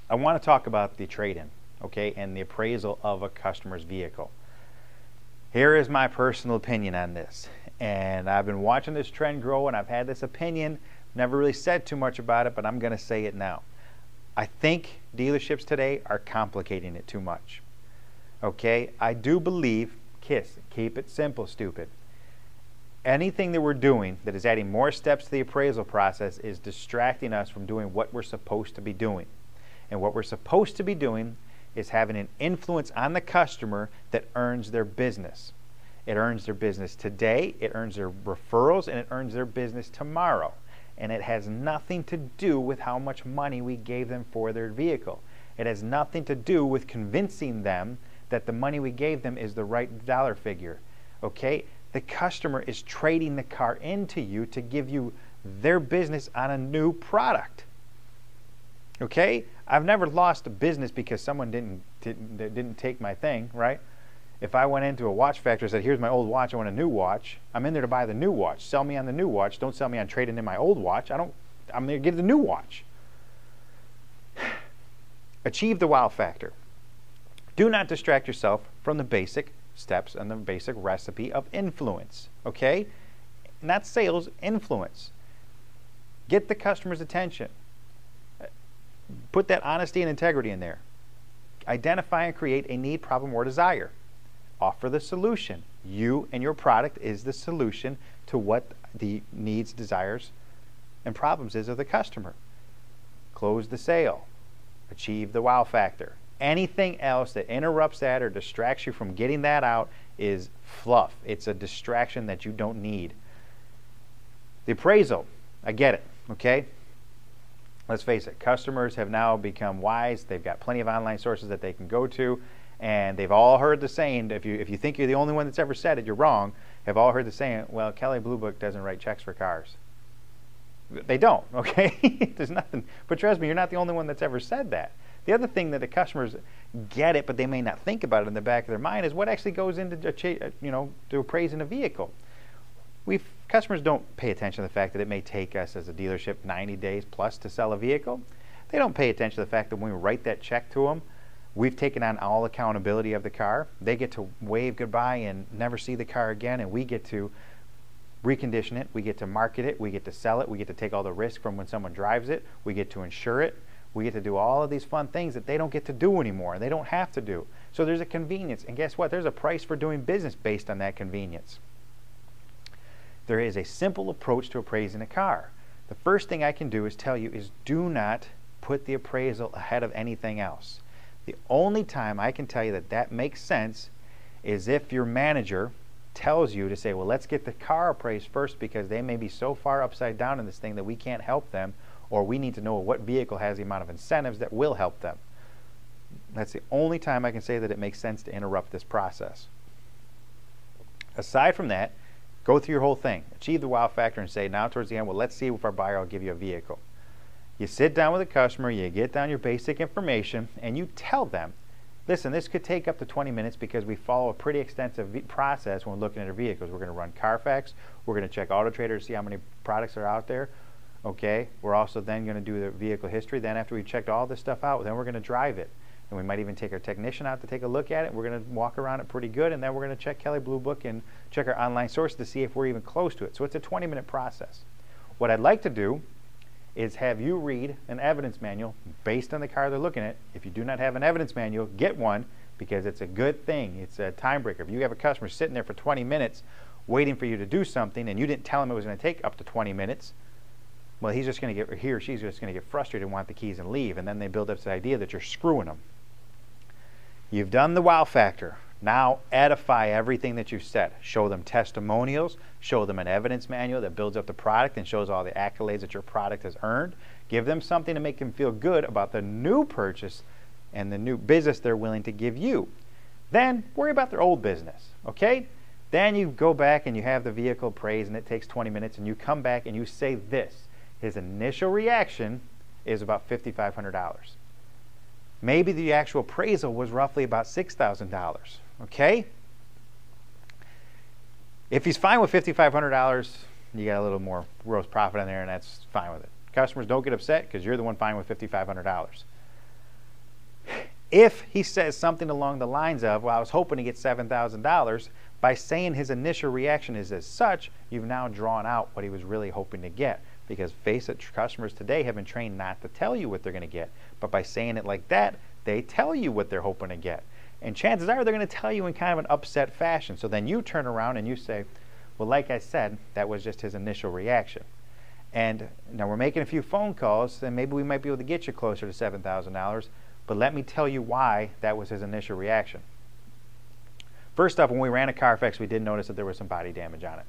I want to talk about the trade-in, okay, and the appraisal of a customer's vehicle. Here is my personal opinion on this, and I've been watching this trend grow, and I've had this opinion, never really said too much about it, but I'm going to say it now. I think dealerships today are complicating it too much. Okay, I do believe, keep it simple, stupid. Anything that we're doing that is adding more steps to the appraisal process is distracting us from doing what we're supposed to be doing. And what we're supposed to be doing is having an influence on the customer that earns their business. It earns their business today, it earns their referrals, and it earns their business tomorrow. And it has nothing to do with how much money we gave them for their vehicle. It has nothing to do with convincing them that the money we gave them is the right dollar figure. Okay? The customer is trading the car into you to give you their business on a new product. Okay? I've never lost a business because someone didn't take my thing, right? If I went into a watch factory and said, here's my old watch, I want a new watch, I'm in there to buy the new watch. Sell me on the new watch. Don't sell me on trading in my old watch. I'm there to get the new watch. Achieve the wow factor. Do not distract yourself from the basic steps and the basic recipe of influence, okay? Not sales, influence. Get the customer's attention. Put that honesty and integrity in there. Identify and create a need, problem, or desire. Offer the solution. You and your product is the solution to what the needs, desires, and problems is of the customer. Close the sale. Achieve the wow factor. Anything else that interrupts that or distracts you from getting that out is fluff. It's a distraction that you don't need. The appraisal, I get it, okay? Let's face it, customers have now become wise. They've got plenty of online sources that they can go to, and they've all heard the saying, if you think you're the only one that's ever said it, you're wrong, have all heard the saying, well, Kelley Blue Book doesn't write checks for cars. They don't, okay? There's nothing, but trust me, you're not the only one that's ever said that. The other thing that the customers get it, but they may not think about it in the back of their mind, is what actually goes into to appraising a vehicle. Customers don't pay attention to the fact that it may take us as a dealership 90 days plus to sell a vehicle. They don't pay attention to the fact that when we write that check to them, we've taken on all accountability of the car. They get to wave goodbye and never see the car again, and we get to recondition it, we get to market it, we get to sell it, we get to take all the risk from when someone drives it, we get to insure it, we get to do all of these fun things that they don't get to do anymore. They don't have to do. So there's a convenience, and guess what? There's a price for doing business based on that convenience. There is a simple approach to appraising a car. The first thing I can do is tell you is do not put the appraisal ahead of anything else. The only time I can tell you that that makes sense is if your manager tells you to say, well, let's get the car appraised first because they may be so far upside down in this thing that we can't help them, or we need to know what vehicle has the amount of incentives that will help them. That's the only time I can say that it makes sense to interrupt this process. Aside from that, go through your whole thing. Achieve the wow factor and say, now towards the end, well, let's see if our buyer will give you a vehicle. You sit down with a customer, you get down your basic information, and you tell them, listen, this could take up to 20 minutes because we follow a pretty extensive process when we're looking at our vehicles. We're going to run Carfax, we're going to check Auto Trader to see how many products are out there. Okay, we're also then going to do the vehicle history. Then after we've checked all this stuff out, then we're going to drive it. And we might even take our technician out to take a look at it. We're going to walk around it pretty good, and then we're going to check Kelley Blue Book and check our online source to see if we're even close to it. So it's a 20-minute process. What I'd like to do is have you read an evidence manual based on the car they're looking at. If you do not have an evidence manual, get one because it's a good thing. It's a time breaker. If you have a customer sitting there for 20 minutes waiting for you to do something and you didn't tell him it was going to take up to 20 minutes, well, he or she's just going to get frustrated and want the keys and leave, and then they build up this idea that you're screwing them. You've done the wow factor. Now edify everything that you've said. Show them testimonials, show them an evidence manual that builds up the product and shows all the accolades that your product has earned. Give them something to make them feel good about the new purchase and the new business they're willing to give you. Then worry about their old business, okay? Then you go back and you have the vehicle appraised and it takes 20 minutes and you come back and you say this. His initial reaction is about $5,500. Maybe the actual appraisal was roughly about $6,000, okay? If he's fine with $5,500, you got a little more gross profit in there and that's fine with it. Customers, don't get upset because you're the one fine with $5,500. If he says something along the lines of, well, I was hoping to get $7,000, by saying his initial reaction is as such, you've now drawn out what he was really hoping to get. Because face it, customers today have been trained not to tell you what they're going to get. But by saying it like that, they tell you what they're hoping to get. And chances are they're going to tell you in kind of an upset fashion. So then you turn around and you say, well, like I said, that was just his initial reaction. And now we're making a few phone calls, and maybe we might be able to get you closer to $7,000. But let me tell you why that was his initial reaction. First off, when we ran a Carfax, we did notice that there was some body damage on it.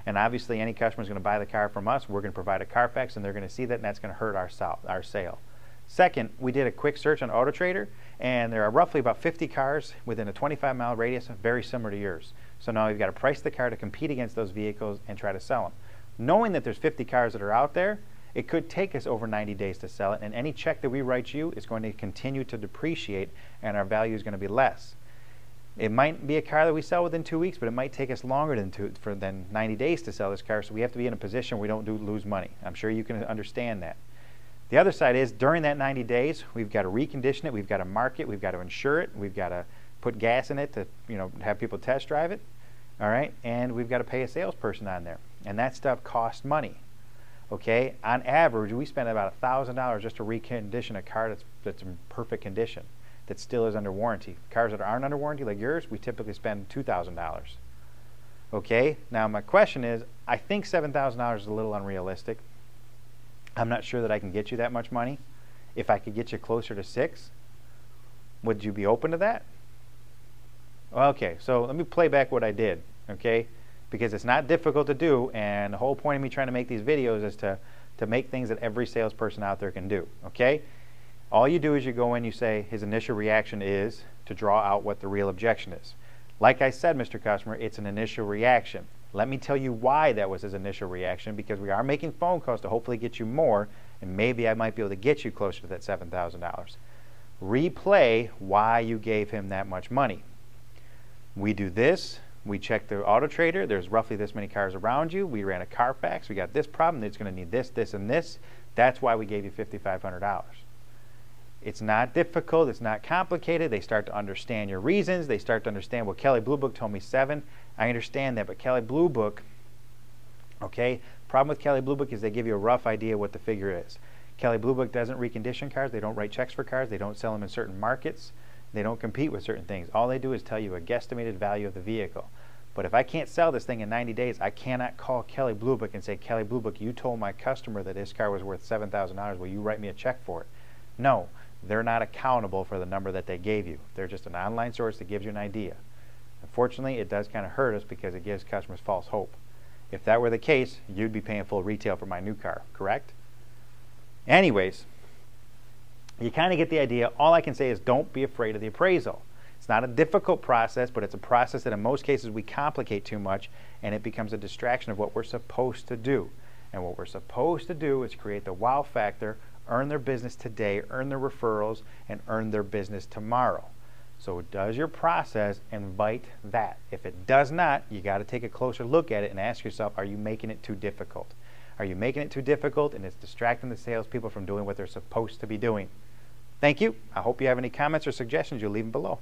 And obviously, any customer is going to buy the car from us, we're going to provide a Carfax, and they're going to see that, and that's going to hurt our sale. Second, we did a quick search on AutoTrader, and there are roughly about 50 cars within a 25-mile radius very similar to yours. So now we've got to price the car to compete against those vehicles and try to sell them. Knowing that there's 50 cars that are out there, it could take us over 90 days to sell it, and any check that we write you is going to continue to depreciate, and our value is going to be less. It might be a car that we sell within 2 weeks, but it might take us longer than 90 days to sell this car, so we have to be in a position where we don't lose money. I'm sure you can understand that. The other side is, during that 90 days, we've got to recondition it, we've got to mark it, we've got to insure it, we've got to put gas in it to have people test drive it, all right? And we've got to pay a salesperson on there. And that stuff costs money, okay? On average, we spend about $1,000 just to recondition a car that's in perfect condition, that still is under warranty. Cars that aren't under warranty, like yours, we typically spend $2,000. Okay, now my question is, I think $7,000 is a little unrealistic. I'm not sure that I can get you that much money. If I could get you closer to $6,000, would you be open to that? Okay, so let me play back what I did, okay? Because it's not difficult to do, and the whole point of me trying to make these videos is to make things that every salesperson out there can do, okay? All you do is you go in, you say his initial reaction is to draw out what the real objection is. Like I said, Mr. Customer, it's an initial reaction. Let me tell you why that was his initial reaction, because we are making phone calls to hopefully get you more, and maybe I might be able to get you closer to that $7,000. Replay why you gave him that much money. We do this. We check the AutoTrader. There's roughly this many cars around you. We ran a Carfax. We got this problem. It's going to need this, this, and this. That's why we gave you $5,500. It's not difficult. It's not complicated. They start to understand your reasons. They start to understand, well, Kelley Blue Book told me 7. I understand that, but Kelley Blue Book, okay, problem with Kelley Blue Book is they give you a rough idea what the figure is. Kelley Blue Book doesn't recondition cars. They don't write checks for cars. They don't sell them in certain markets. They don't compete with certain things. All they do is tell you a guesstimated value of the vehicle. But if I can't sell this thing in 90 days, I cannot call Kelley Blue Book and say, Kelley Blue Book, you told my customer that this car was worth $7,000. Will you write me a check for it? No, they're not accountable for the number that they gave you. They're just an online source that gives you an idea. Unfortunately, it does kind of hurt us because it gives customers false hope. If that were the case, you'd be paying full retail for my new car, correct? Anyways, you kind of get the idea. All I can say is don't be afraid of the appraisal. It's not a difficult process, but it's a process that in most cases we complicate too much, and it becomes a distraction of what we're supposed to do. And what we're supposed to do is create the wow factor, earn their business today, earn their referrals, and earn their business tomorrow. So does your process invite that? If it does not, you got to take a closer look at it and ask yourself, are you making it too difficult? Are you making it too difficult and it's distracting the salespeople from doing what they're supposed to be doing? Thank you. I hope you have any comments or suggestions. You'll leave them below.